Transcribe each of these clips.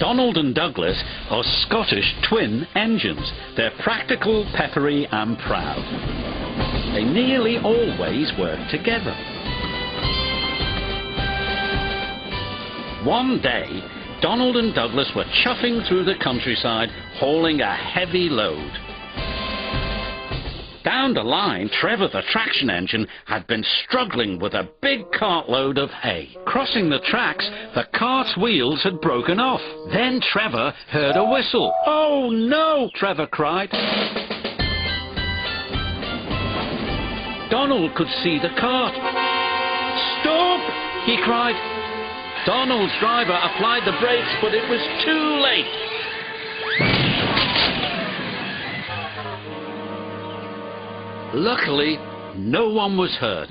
Donald and Douglas are Scottish twin engines. They're practical, peppery and proud. They nearly always work together. One day, Donald and Douglas were chuffing through the countryside, hauling a heavy load. Down the line, Trevor the traction engine had been struggling with a big cartload of hay. Crossing the tracks, the cart's wheels had broken off. Then Trevor heard a whistle. "Oh no!" Trevor cried. Donald could see the cart. "Stop!" he cried. Donald's driver applied the brakes, but it was too late. Luckily, no one was hurt.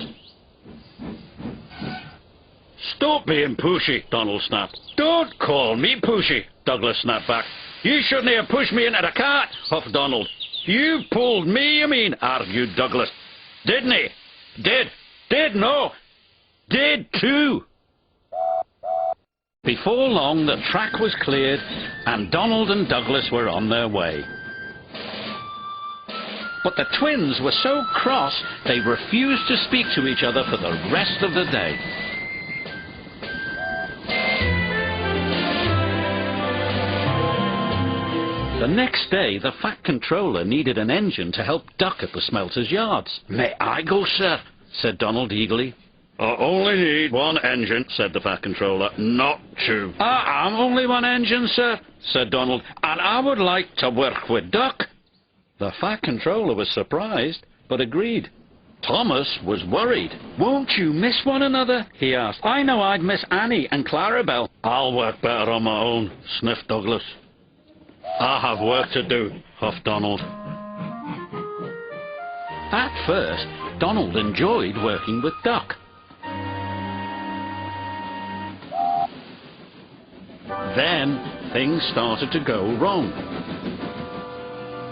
"Stop being pushy," Donald snapped. "Don't call me pushy," Douglas snapped back. "You shouldn't have pushed me into the cart," huffed Donald. "You pulled me, you mean," argued Douglas. "Didn't he?" Did, no. Did too." Before long, the track was cleared, and Donald and Douglas were on their way. But the twins were so cross, they refused to speak to each other for the rest of the day. The next day, the Fat Controller needed an engine to help Duck at the smelter's yards. "May I go, sir?" said Donald eagerly. "I only need one engine," said the Fat Controller, "not two." "I'm only one engine, sir," said Donald, "and I would like to work with Duck." The Fat Controller was surprised, but agreed. Thomas was worried. "Won't you miss one another?" he asked. "I know I'd miss Annie and Clarabelle." "I'll work better on my own," sniffed Douglas. "I have work to do," huffed Donald. At first, Donald enjoyed working with Duck. Then, things started to go wrong.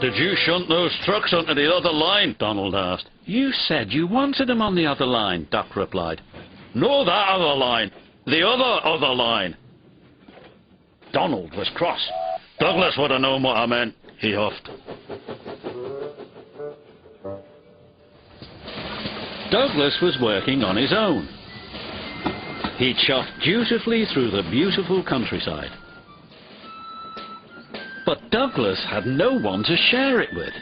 "Did you shunt those trucks onto the other line?" Donald asked. "You said you wanted them on the other line," Duck replied. "No, that other line. The other line." Donald was cross. "Douglas would have known what I meant," he huffed. Douglas was working on his own. He chuffed dutifully through the beautiful countryside. But Douglas had no one to share it with.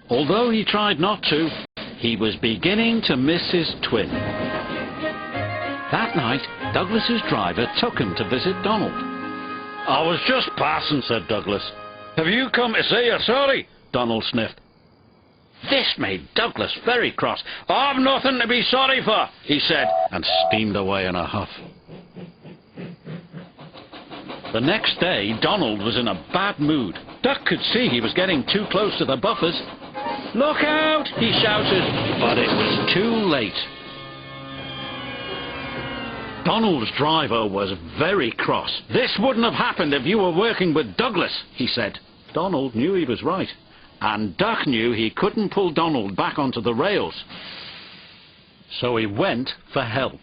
Although he tried not to, he was beginning to miss his twin. That night, Douglas's driver took him to visit Donald. "I was just passing," said Douglas. "Have you come to say you're sorry?" Donald sniffed. This made Douglas very cross. "I've nothing to be sorry for," he said, and steamed away in a huff. The next day, Donald was in a bad mood. Duck could see he was getting too close to the buffers. "Look out!" he shouted, but it was too late. Donald's driver was very cross. "This wouldn't have happened if you were working with Douglas," he said. Donald knew he was right, and Duck knew he couldn't pull Donald back onto the rails. So he went for help.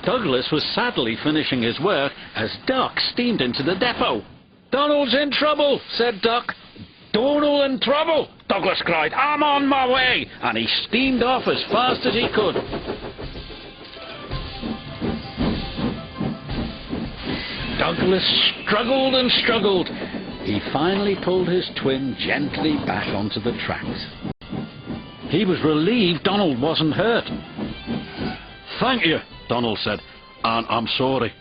Douglas was sadly finishing his work as Duck steamed into the depot. "Donald's in trouble," said Duck. "Donald in trouble!" Douglas cried. "I'm on my way!" And he steamed off as fast as he could. Douglas struggled and struggled. He finally pulled his twin gently back onto the tracks. He was relieved Donald wasn't hurt. "Thank you," Donald said, "and I'm sorry."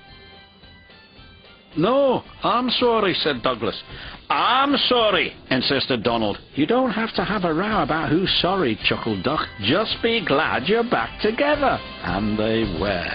"No, I'm sorry," said Douglas. "I'm sorry," insisted Donald. "You don't have to have a row about who's sorry," chuckled Duck. "Just be glad you're back together." And they were.